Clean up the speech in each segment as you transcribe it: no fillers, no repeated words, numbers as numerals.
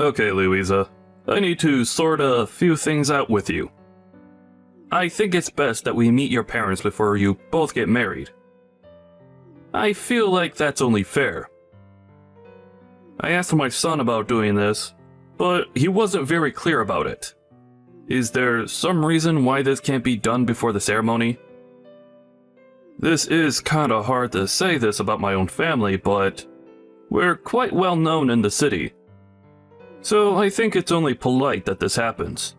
Okay, Louisa. I need to sort a few things out with you. I think it's best that we meet your parents before you both get married. I feel like that's only fair. I asked my son about doing this, but he wasn't very clear about it. Is there some reason why this can't be done before the ceremony? This is kinda hard to say this about my own family, but we're quite well known in the city. So I think it's only polite that this happens.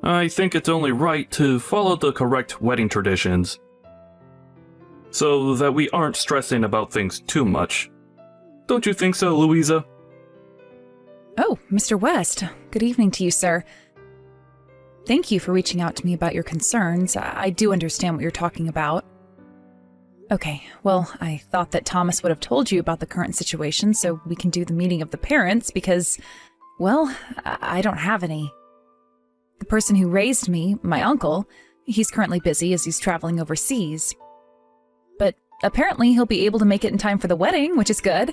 I think it's only right to follow the correct wedding traditions, so that we aren't stressing about things too much. Don't you think so, Louisa? Oh, Mr. West. Good evening to you, sir. Thank you for reaching out to me about your concerns. I do understand what you're talking about. Okay, well, I thought that Thomas would have told you about the current situation so we can do the meeting of the parents because, well, I don't have any. The person who raised me, my uncle, he's currently busy as he's traveling overseas. But apparently he'll be able to make it in time for the wedding, which is good.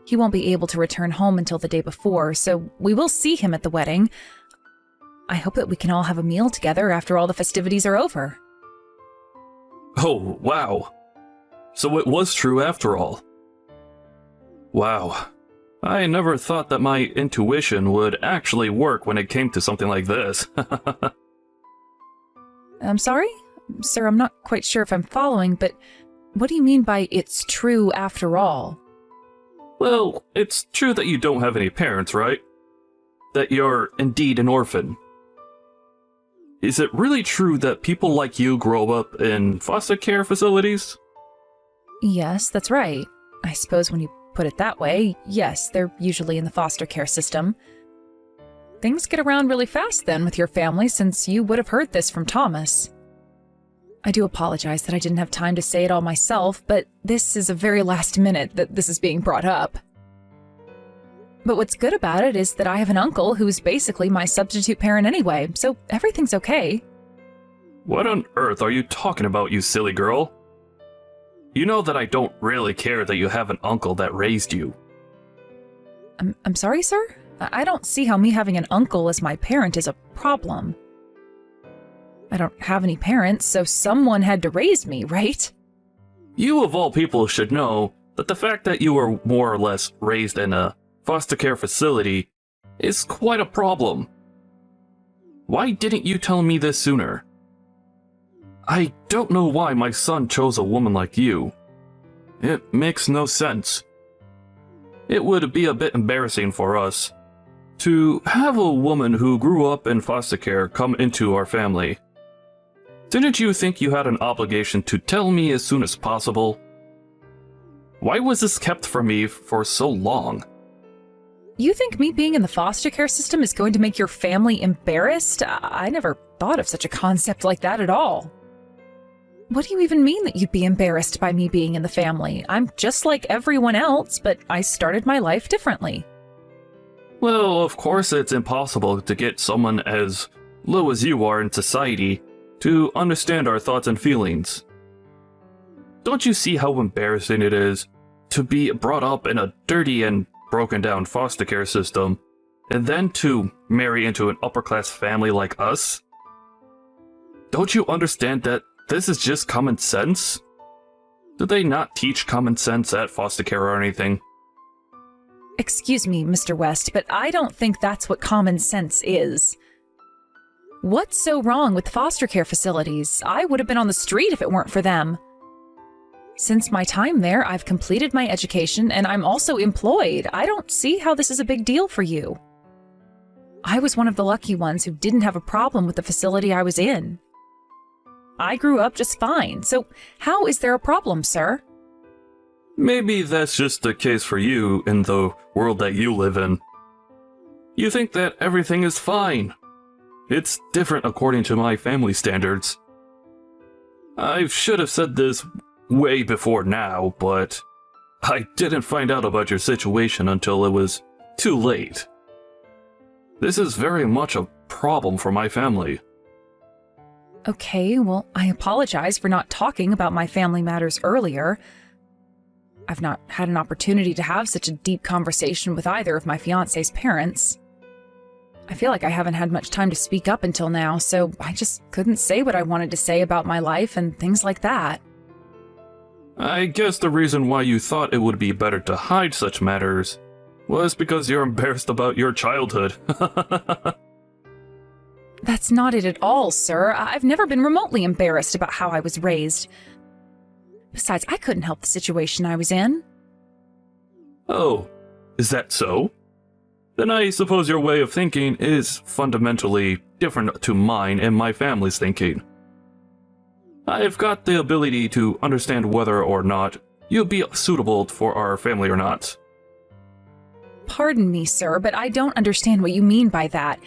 He won't be able to return home until the day before, so we will see him at the wedding. I hope that we can all have a meal together after all the festivities are over. Oh, wow. So it was true after all. Wow. I never thought that my intuition would actually work when it came to something like this. I'm sorry? Sir, I'm not quite sure if I'm following, but what do you mean by it's true after all? Well, it's true that you don't have any parents, right? That you're indeed an orphan. Is it really true that people like you grow up in foster care facilities? Yes, that's right. I suppose when you put it that way, yes, they're usually in the foster care system. Things get around really fast then with your family, since you would have heard this from Thomas. I do apologize that I didn't have time to say it all myself, but this is a very last minute that this is being brought up. But what's good about it is that I have an uncle who's basically my substitute parent anyway, so everything's okay. What on earth are you talking about, you silly girl? You know that I don't really care that you have an uncle that raised you. I'm sorry, sir? I don't see how me having an uncle as my parent is a problem. I don't have any parents, so someone had to raise me, right? You of all people should know that the fact that you were more or less raised in a foster care facility is quite a problem. Why didn't you tell me this sooner? I don't know why my son chose a woman like you. It makes no sense. It would be a bit embarrassing for us to have a woman who grew up in foster care come into our family. Didn't you think you had an obligation to tell me as soon as possible? Why was this kept from me for so long? You think me being in the foster care system is going to make your family embarrassed? I never thought of such a concept like that at all. What do you even mean that you'd be embarrassed by me being in the family? I'm just like everyone else, but I started my life differently. Well, of course it's impossible to get someone as low as you are in society to understand our thoughts and feelings. Don't you see how embarrassing it is to be brought up in a dirty and broken down foster care system, and then to marry into an upper-class family like us? Don't you understand that this is just common sense? Did they not teach common sense at foster care or anything? Excuse me, Mr. West, but I don't think that's what common sense is. What's so wrong with foster care facilities? I would have been on the street if it weren't for them. Since my time there, I've completed my education and I'm also employed. I don't see how this is a big deal for you. I was one of the lucky ones who didn't have a problem with the facility I was in. I grew up just fine, so how is there a problem, sir? Maybe that's just the case for you in the world that you live in. You think that everything is fine. It's different according to my family standards. I should have said this way before now, but I didn't find out about your situation until it was too late. This is very much a problem for my family. Okay, well, I apologize for not talking about my family matters earlier. I've not had an opportunity to have such a deep conversation with either of my fiancé's parents. I feel like I haven't had much time to speak up until now, so I just couldn't say what I wanted to say about my life and things like that. I guess the reason why you thought it would be better to hide such matters was because you're embarrassed about your childhood. That's not it at all, sir. I've never been remotely embarrassed about how I was raised. Besides, I couldn't help the situation I was in. Oh, is that so? Then I suppose your way of thinking is fundamentally different to mine and my family's thinking. I've got the ability to understand whether or not you'd be suitable for our family or not. Pardon me, sir, but I don't understand what you mean by that.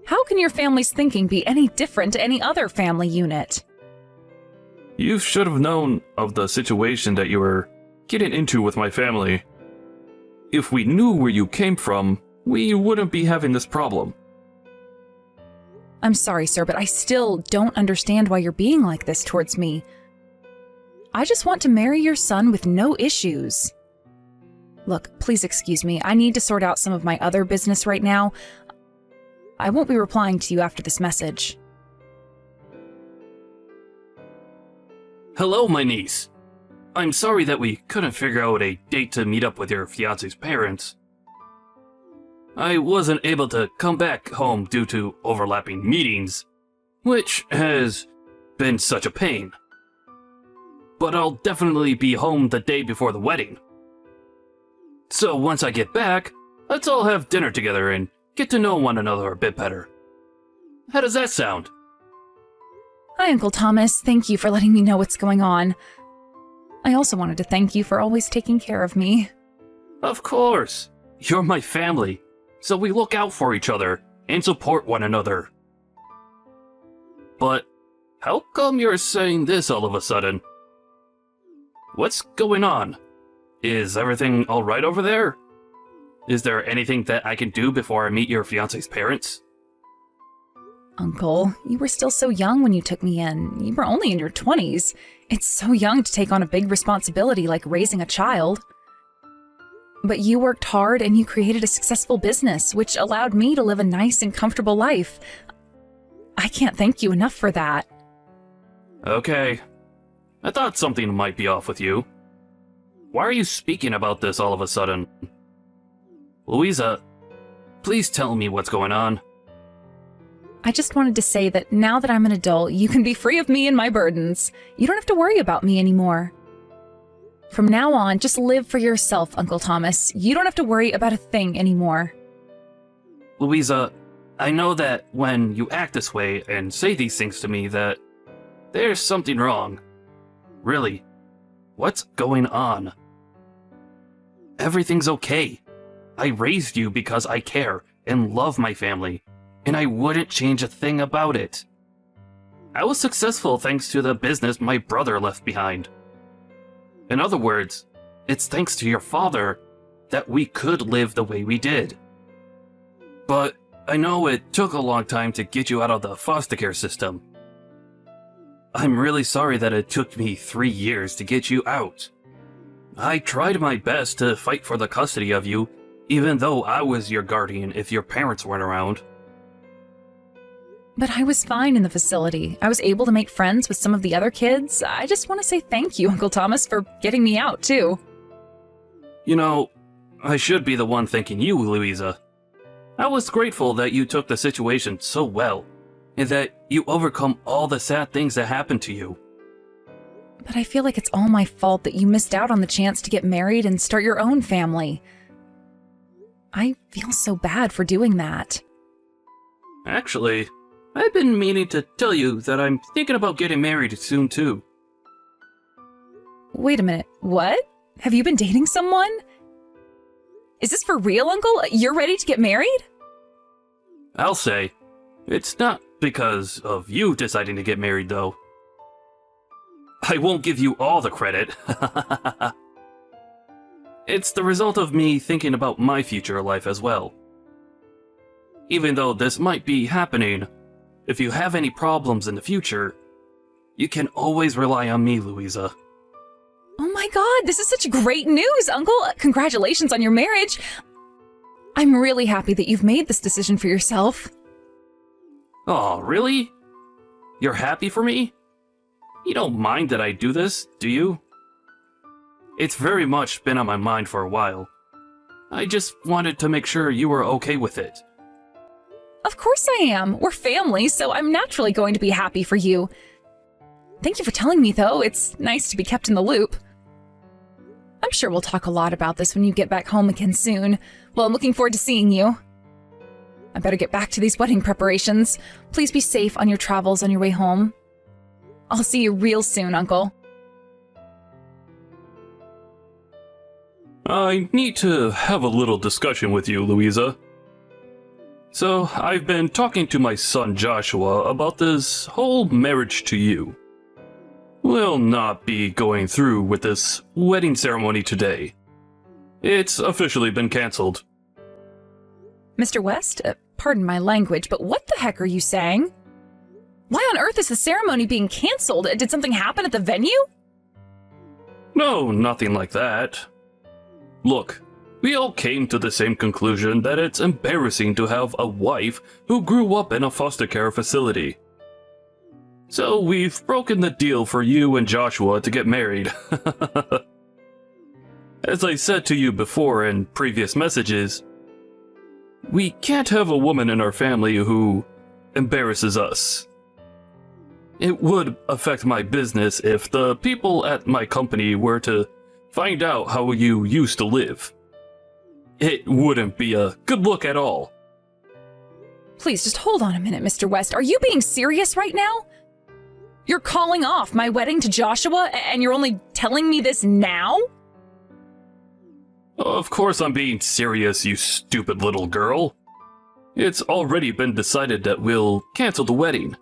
How can your family's thinking be any different to any other family unit? You should have known of the situation that you were getting into with my family. If we knew where you came from, we wouldn't be having this problem. I'm sorry, sir, but I still don't understand why you're being like this towards me. I just want to marry your son with no issues. Look, please excuse me. I need to sort out some of my other business right now. I won't be replying to you after this message. Hello, my niece. I'm sorry that we couldn't figure out a date to meet up with your fiancé's parents. I wasn't able to come back home due to overlapping meetings, which has been such a pain. But I'll definitely be home the day before the wedding. So once I get back, let's all have dinner together and get to know one another a bit better. How does that sound? Hi, Uncle Thomas. Thank you for letting me know what's going on. I also wanted to thank you for always taking care of me. Of course. You're my family, so we look out for each other and support one another. But how come you're saying this all of a sudden? What's going on? Is everything alright over there? Is there anything that I can do before I meet your fiancé's parents? Uncle, you were still so young when you took me in. You were only in your 20s. It's so young to take on a big responsibility like raising a child. But you worked hard and you created a successful business, which allowed me to live a nice and comfortable life. I can't thank you enough for that. Okay. I thought something might be off with you. Why are you speaking about this all of a sudden? Louisa, please tell me what's going on. I just wanted to say that now that I'm an adult, you can be free of me and my burdens. You don't have to worry about me anymore. From now on, just live for yourself, Uncle Thomas. You don't have to worry about a thing anymore. Louisa, I know that when you act this way and say these things to me that there's something wrong. Really, what's going on? Everything's okay. I raised you because I care and love my family, and I wouldn't change a thing about it. I was successful thanks to the business my brother left behind. In other words, it's thanks to your father that we could live the way we did. But I know it took a long time to get you out of the foster care system. I'm really sorry that it took me 3 years to get you out. I tried my best to fight for the custody of you, even though I was your guardian if your parents weren't around. But I was fine in the facility. I was able to make friends with some of the other kids. I just want to say thank you, Uncle Thomas, for getting me out, too. You know, I should be the one thanking you, Louisa. I was grateful that you took the situation so well, and that you overcome all the sad things that happened to you. But I feel like it's all my fault that you missed out on the chance to get married and start your own family. I feel so bad for doing that. Actually, I've been meaning to tell you that I'm thinking about getting married soon too. Wait a minute, what? Have you been dating someone? Is this for real, Uncle? You're ready to get married? I'll say, it's not because of you deciding to get married though. I won't give you all the credit. It's the result of me thinking about my future life as well. Even though this might be happening, if you have any problems in the future, you can always rely on me, Louisa. Oh my god, this is such great news, Uncle! Congratulations on your marriage! I'm really happy that you've made this decision for yourself. Oh, really? You're happy for me? You don't mind that I do this, do you? It's very much been on my mind for a while. I just wanted to make sure you were okay with it. Of course I am. We're family, so I'm naturally going to be happy for you. Thank you for telling me, though. It's nice to be kept in the loop. I'm sure we'll talk a lot about this when you get back home again soon. Well, I'm looking forward to seeing you. I better get back to these wedding preparations. Please be safe on your travels on your way home. I'll see you real soon, Uncle. I need to have a little discussion with you, Louisa. So, I've been talking to my son Joshua about this whole marriage to you. We'll not be going through with this wedding ceremony today. It's officially been cancelled. Mr. West, pardon my language, but what the heck are you saying? Why on earth is the ceremony being cancelled? Did something happen at the venue? No, nothing like that. Look, we all came to the same conclusion that it's embarrassing to have a wife who grew up in a foster care facility. So we've broken the deal for you and Joshua to get married. As I said to you before in previous messages, we can't have a woman in our family who embarrasses us. It would affect my business if the people at my company were to find out how you used to live. It wouldn't be a good look at all. Please, just hold on a minute, Mr. West. Are you being serious right now? You're calling off my wedding to Joshua, and you're only telling me this now? Of course I'm being serious, you stupid little girl. It's already been decided that we'll cancel the wedding.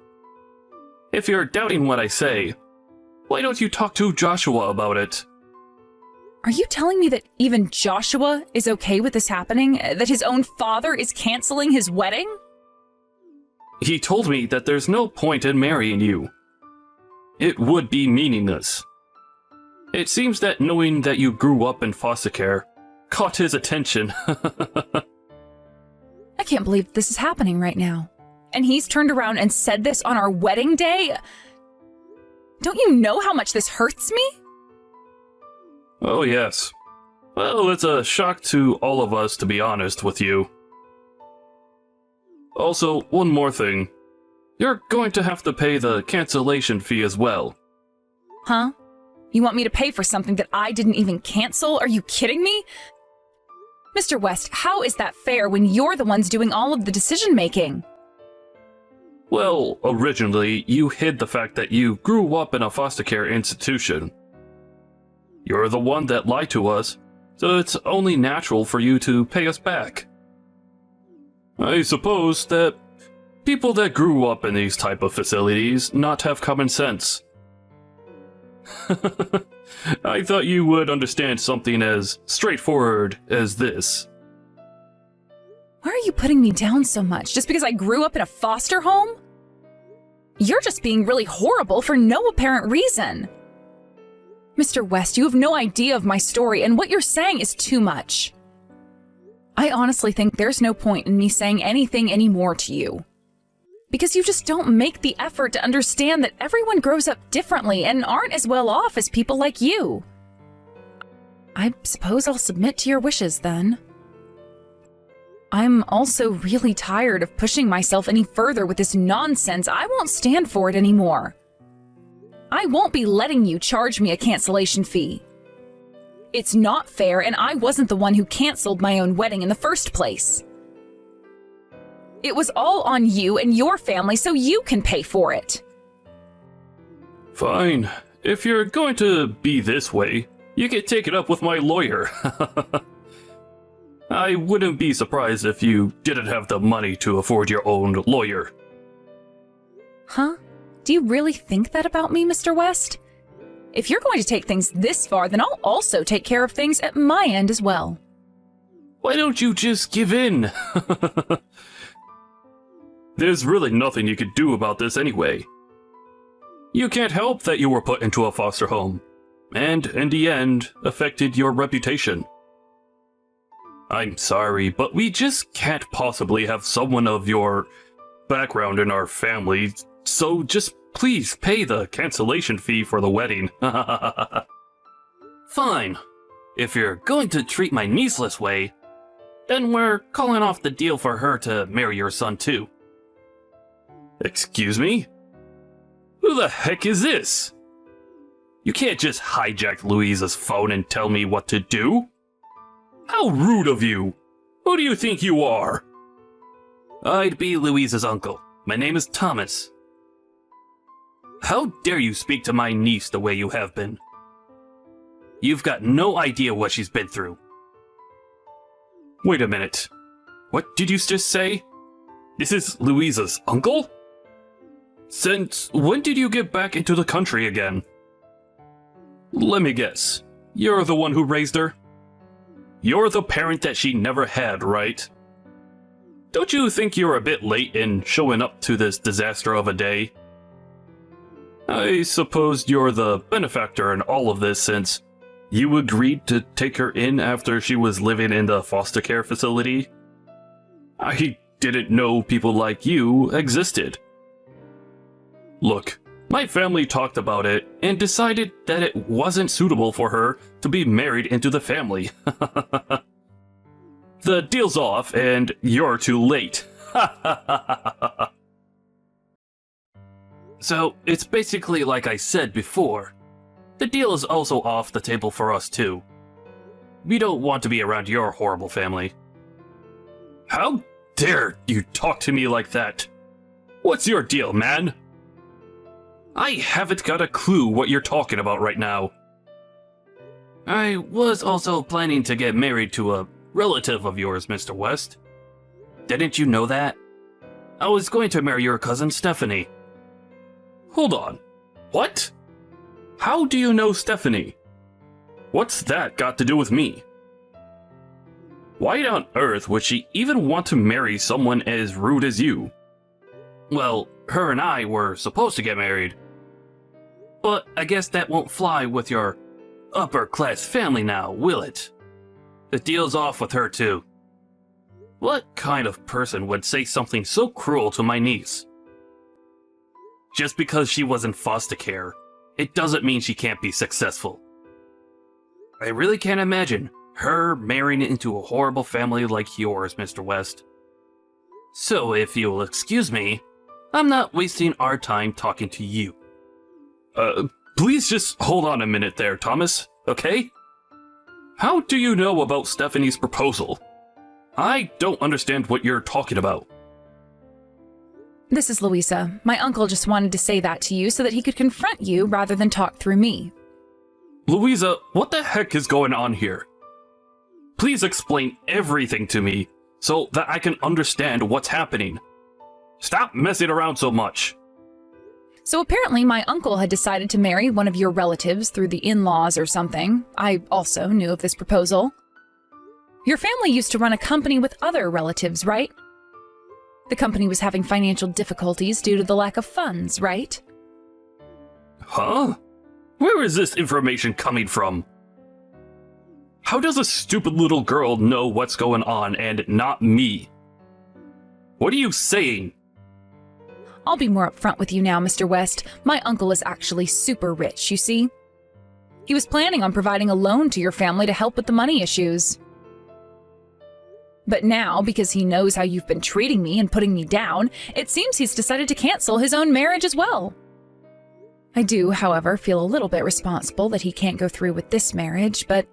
If you're doubting what I say, why don't you talk to Joshua about it? Are you telling me that even Joshua is okay with this happening? That his own father is canceling his wedding? He told me that there's no point in marrying you. It would be meaningless. It seems that knowing that you grew up in foster care caught his attention. I can't believe this is happening right now. And he's turned around and said this on our wedding day? Don't you know how much this hurts me? Oh yes. Well, it's a shock to all of us, to be honest with you. Also, one more thing. You're going to have to pay the cancellation fee as well. Huh? You want me to pay for something that I didn't even cancel? Are you kidding me? Mr. West, how is that fair when you're the ones doing all of the decision-making? Well, originally, you hid the fact that you grew up in a foster care institution. You're the one that lied to us, so it's only natural for you to pay us back. I suppose that people that grew up in these type of facilities not have common sense. I thought you would understand something as straightforward as this. Why are you putting me down so much? Just because I grew up in a foster home? You're just being really horrible for no apparent reason. Mr. West, you have no idea of my story, and what you're saying is too much. I honestly think there's no point in me saying anything anymore to you. Because you just don't make the effort to understand that everyone grows up differently and aren't as well off as people like you. I suppose I'll submit to your wishes then. I'm also really tired of pushing myself any further with this nonsense. I won't stand for it anymore. I won't be letting you charge me a cancellation fee. It's not fair, and I wasn't the one who canceled my own wedding in the first place. It was all on you and your family, so you can pay for it. Fine. If you're going to be this way, you can take it up with my lawyer. I wouldn't be surprised if you didn't have the money to afford your own lawyer. Huh? Do you really think that about me, Mr. West? If you're going to take things this far, then I'll also take care of things at my end as well. Why don't you just give in? There's really nothing you could do about this anyway. You can't help that you were put into a foster home. and in the end, affected your reputation. I'm sorry, but we just can't possibly have someone of your background in our family, so just please pay the cancellation fee for the wedding. Fine. If you're going to treat my niece this way, then we're calling off the deal for her to marry your son too. Excuse me? Who the heck is this? You can't just hijack Louisa's phone and tell me what to do. How rude of you! Who do you think you are? I'd be Louisa's uncle. My name is Thomas. How dare you speak to my niece the way you have been? You've got no idea what she's been through. Wait a minute. What did you just say? This is Louisa's uncle? Since when did you get back into the country again? Let me guess. You're the one who raised her? You're the parent that she never had, right? Don't you think you're a bit late in showing up to this disaster of a day? I suppose you're the benefactor in all of this since you agreed to take her in after she was living in the foster care facility? I didn't know people like you existed. Look, my family talked about it and decided that it wasn't suitable for her to be married into the family. The deal's off and you're too late. So, it's basically like I said before. The deal is also off the table for us too. We don't want to be around your horrible family. How dare you talk to me like that? What's your deal, man? I haven't got a clue what you're talking about right now. I was also planning to get married to a relative of yours, Mr. West. Didn't you know that? I was going to marry your cousin Stephanie. Hold on. What? How do you know Stephanie? What's that got to do with me? Why on earth would she even want to marry someone as rude as you? Well, her and I were supposed to get married. But I guess that won't fly with your upper-class family now, will it? The deal's off with her too. What kind of person would say something so cruel to my niece? Just because she was in foster care, it doesn't mean she can't be successful. I really can't imagine her marrying into a horrible family like yours, Mr. West. So if you'll excuse me, I'm not wasting our time talking to you. Please just hold on a minute there, Thomas, okay? How do you know about Stephanie's proposal? I don't understand what you're talking about. This is Louisa. My uncle just wanted to say that to you so that he could confront you rather than talk through me. Louisa, what the heck is going on here? Please explain everything to me so that I can understand what's happening. Stop messing around so much. So apparently my uncle had decided to marry one of your relatives through the in-laws or something. I also knew of this proposal. Your family used to run a company with other relatives, right? The company was having financial difficulties due to the lack of funds, right? Huh? Where is this information coming from? How does a stupid little girl know what's going on and not me? What are you saying? I'll be more upfront with you now, Mr. West. My uncle is actually super rich, you see? He was planning on providing a loan to your family to help with the money issues. But now, because he knows how you've been treating me and putting me down, it seems he's decided to cancel his own marriage as well. I do, however, feel a little bit responsible that he can't go through with this marriage, but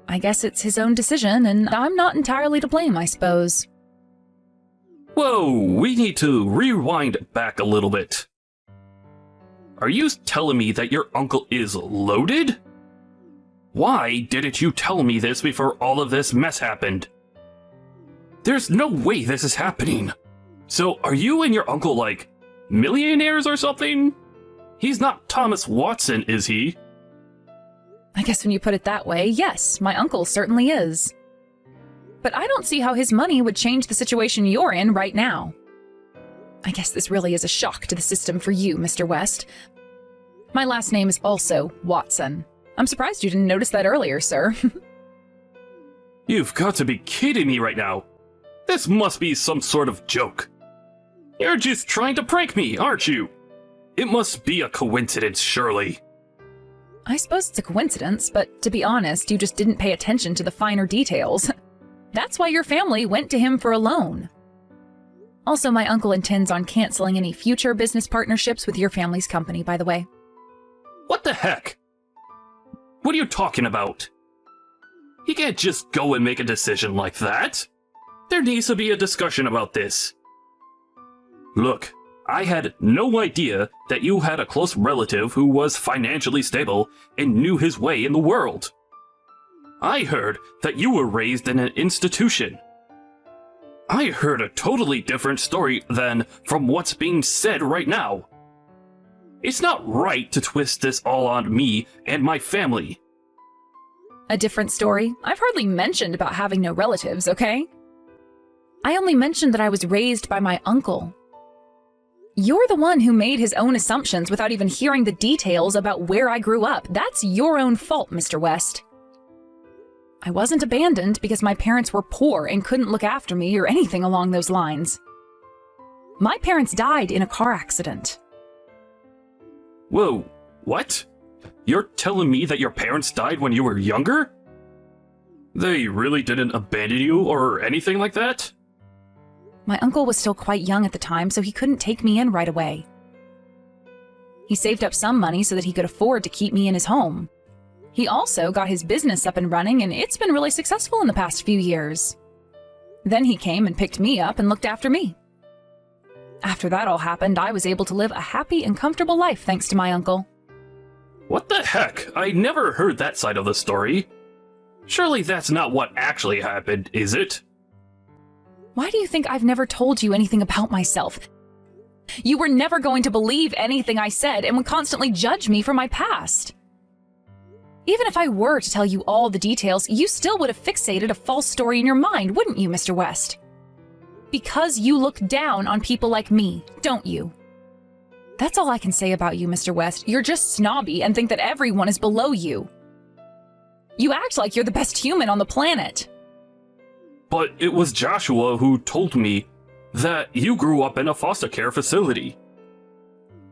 I guess it's his own decision, and I'm not entirely to blame, I suppose. Whoa, we need to rewind back a little bit. Are you telling me that your uncle is loaded? Why didn't you tell me this before all of this mess happened? There's no way this is happening. So are you and your uncle like millionaires or something? He's not Thomas Watson, is he? I guess when you put it that way, yes, my uncle certainly is. But I don't see how his money would change the situation you're in right now. I guess this really is a shock to the system for you, Mr. West. My last name is also Watson. I'm surprised you didn't notice that earlier, sir. You've got to be kidding me right now. This must be some sort of joke. You're just trying to prank me, aren't you? It must be a coincidence, surely. I suppose it's a coincidence, but to be honest, you just didn't pay attention to the finer details. That's why your family went to him for a loan. Also, my uncle intends on canceling any future business partnerships with your family's company, by the way. What the heck? What are you talking about? You can't just go and make a decision like that. There needs to be a discussion about this. Look, I had no idea that you had a close relative who was financially stable and knew his way in the world. I heard that you were raised in an institution. I heard a totally different story than from what's being said right now. It's not right to twist this all on me and my family. A different story? I've hardly mentioned about having no relatives, okay? I only mentioned that I was raised by my uncle. You're the one who made his own assumptions without even hearing the details about where I grew up. That's your own fault, Mr. West. I wasn't abandoned because my parents were poor and couldn't look after me or anything along those lines. My parents died in a car accident. Whoa, what? You're telling me that your parents died when you were younger? They really didn't abandon you or anything like that? My uncle was still quite young at the time, so he couldn't take me in right away. He saved up some money so that he could afford to keep me in his home. He also got his business up and running, and it's been really successful in the past few years. Then he came and picked me up and looked after me. After that all happened, I was able to live a happy and comfortable life thanks to my uncle. What the heck? I never heard that side of the story. Surely that's not what actually happened, is it? Why do you think I've never told you anything about myself? You were never going to believe anything I said and would constantly judge me for my past. Even if I were to tell you all the details, you still would have fixated a false story in your mind, wouldn't you, Mr. West? Because you look down on people like me, don't you? That's all I can say about you, Mr. West. You're just snobby and think that everyone is below you. You act like you're the best human on the planet. But it was Joshua who told me that you grew up in a foster care facility.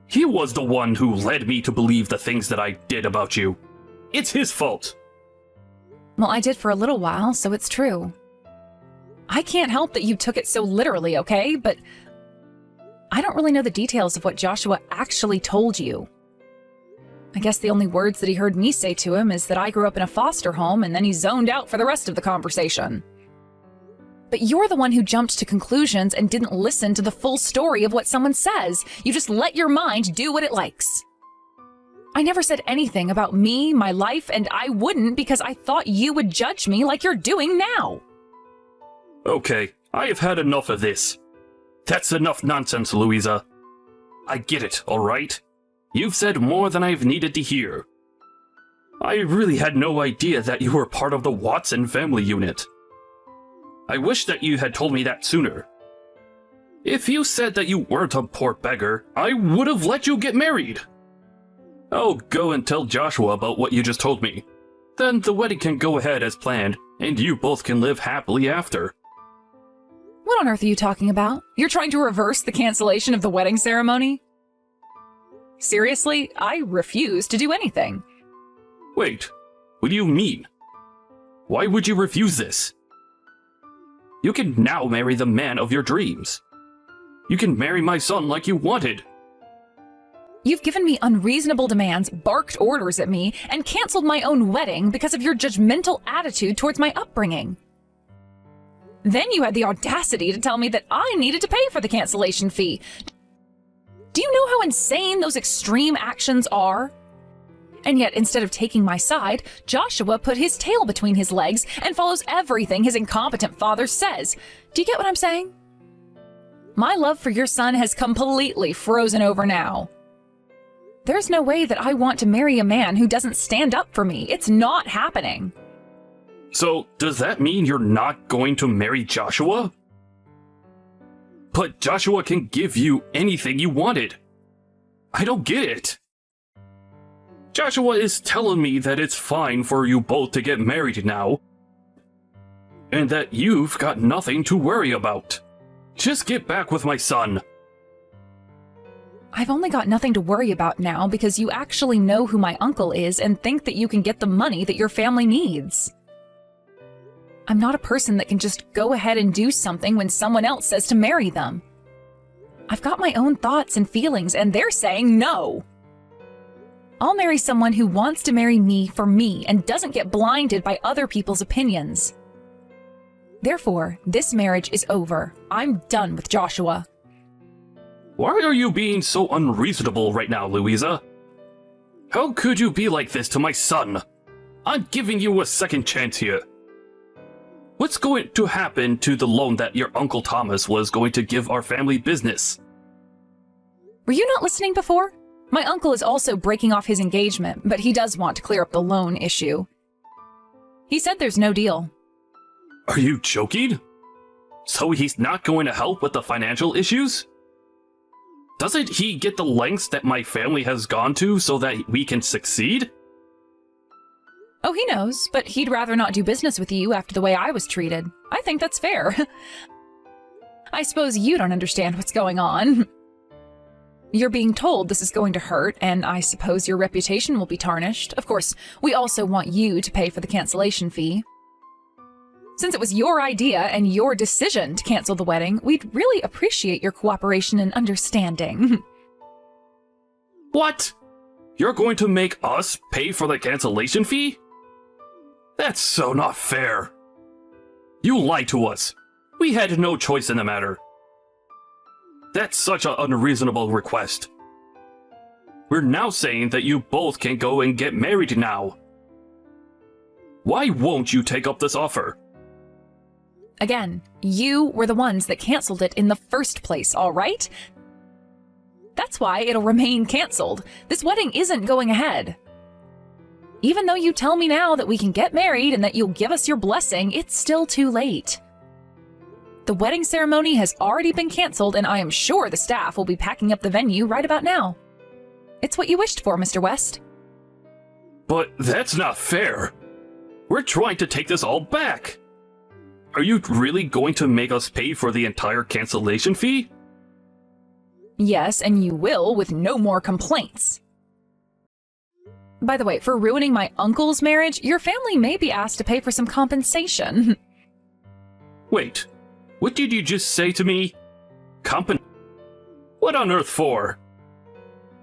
He was the one who led me to believe the things that I did about you. It's his fault. Well, I did for a little while, so it's true. I can't help that you took it so literally, okay? But I don't really know the details of what Joshua actually told you. I guess the only words that he heard me say to him is that I grew up in a foster home, and then he zoned out for the rest of the conversation. But you're the one who jumped to conclusions and didn't listen to the full story of what someone says. You just let your mind do what it likes. I never said anything about me, my life, and I wouldn't because I thought you would judge me like you're doing now. Okay, I have had enough of this. That's enough nonsense, Louisa. I get it, alright? You've said more than I've needed to hear. I really had no idea that you were part of the Watson family unit. I wish that you had told me that sooner. If you said that you weren't a poor beggar, I would have let you get married. I'll go and tell Joshua about what you just told me. Then the wedding can go ahead as planned, and you both can live happily after. What on earth are you talking about? You're trying to reverse the cancellation of the wedding ceremony? Seriously, I refuse to do anything. Wait, what do you mean? Why would you refuse this? You can now marry the man of your dreams. You can marry my son like you wanted. You've given me unreasonable demands, barked orders at me, and canceled my own wedding because of your judgmental attitude towards my upbringing. Then you had the audacity to tell me that I needed to pay for the cancellation fee. Do you know how insane those extreme actions are? And yet, instead of taking my side, Joshua put his tail between his legs and follows everything his incompetent father says. Do you get what I'm saying? My love for your son has completely frozen over now. There's no way that I want to marry a man who doesn't stand up for me. It's not happening. So, does that mean you're not going to marry Joshua? But Joshua can give you anything you wanted. I don't get it. Joshua is telling me that it's fine for you both to get married now, and that you've got nothing to worry about. Just get back with my son. I've only got nothing to worry about now because you actually know who my uncle is and think that you can get the money that your family needs. I'm not a person that can just go ahead and do something when someone else says to marry them. I've got my own thoughts and feelings, and they're saying no. I'll marry someone who wants to marry me for me and doesn't get blinded by other people's opinions. Therefore, this marriage is over. I'm done with Joshua. Why are you being so unreasonable right now, Louisa? How could you be like this to my son? I'm giving you a second chance here. What's going to happen to the loan that your Uncle Thomas was going to give our family business? Were you not listening before? My uncle is also breaking off his engagement, but he does want to clear up the loan issue. He said there's no deal. Are you joking? So he's not going to help with the financial issues? Doesn't he get the lengths that my family has gone to so that we can succeed? Oh, he knows, but he'd rather not do business with you after the way I was treated. I think that's fair. I suppose you don't understand what's going on. You're being told this is going to hurt, and I suppose your reputation will be tarnished. Of course, we also want you to pay for the cancellation fee. Since it was your idea and your decision to cancel the wedding, we'd really appreciate your cooperation and understanding. What? You're going to make us pay for the cancellation fee? That's so not fair. You lied to us. We had no choice in the matter. That's such an unreasonable request. We're now saying that you both can go and get married now. Why won't you take up this offer? Again, you were the ones that canceled it in the first place, all right? That's why it'll remain canceled. This wedding isn't going ahead. Even though you tell me now that we can get married and that you'll give us your blessing, it's still too late. The wedding ceremony has already been canceled, and I am sure the staff will be packing up the venue right about now. It's what you wished for, Mr. West. But that's not fair. We're trying to take this all back. Are you really going to make us pay for the entire cancellation fee? Yes, and you will with no more complaints. By the way, for ruining my uncle's marriage, your family may be asked to pay for some compensation. Wait, what did you just say to me? What on earth for?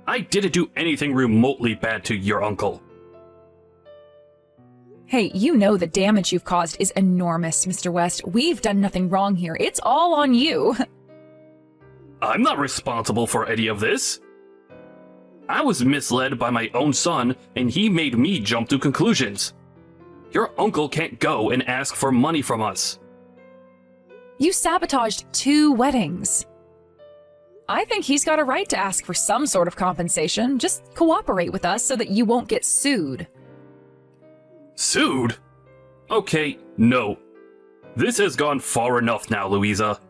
I didn't do anything remotely bad to your uncle. Hey, you know the damage you've caused is enormous, Mr. West. We've done nothing wrong here. It's all on you. I'm not responsible for any of this. I was misled by my own son, and he made me jump to conclusions. Your uncle can't go and ask for money from us. You sabotaged 2 weddings. I think he's got a right to ask for some sort of compensation. Just cooperate with us so that you won't get sued. Sued? Okay, no. This has gone far enough now, Louisa.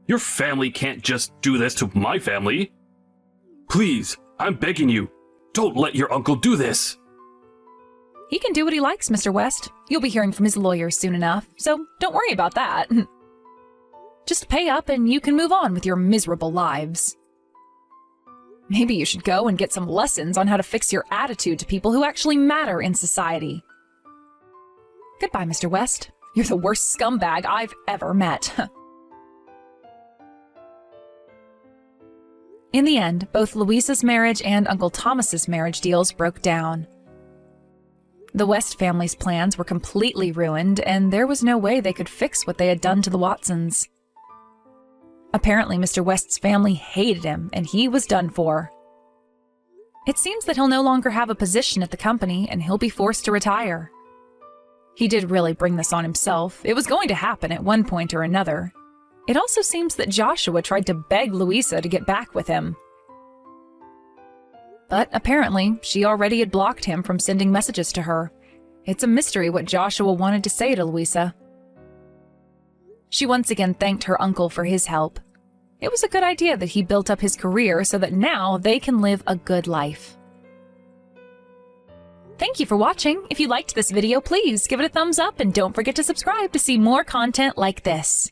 Your family can't just do this to my family. Please, I'm begging you, don't let your uncle do this. He can do what he likes, Mr. West. You'll be hearing from his lawyer soon enough, so don't worry about that. Just pay up and you can move on with your miserable lives. Maybe you should go and get some lessons on how to fix your attitude to people who actually matter in society. Goodbye, Mr. West. You're the worst scumbag I've ever met. In the end, both Louisa's marriage and Uncle Thomas's marriage deals broke down. The West family's plans were completely ruined, and there was no way they could fix what they had done to the Watsons. Apparently, Mr. West's family hated him, and he was done for. It seems that he'll no longer have a position at the company, and he'll be forced to retire. He did really bring this on himself. It was going to happen at one point or another. It also seems that Joshua tried to beg Louisa to get back with him. But apparently, she already had blocked him from sending messages to her. It's a mystery what Joshua wanted to say to Louisa. She once again thanked her uncle for his help. It was a good idea that he built up his career so that now they can live a good life. Thank you for watching. If you liked this video, please give it a thumbs up and don't forget to subscribe to see more content like this.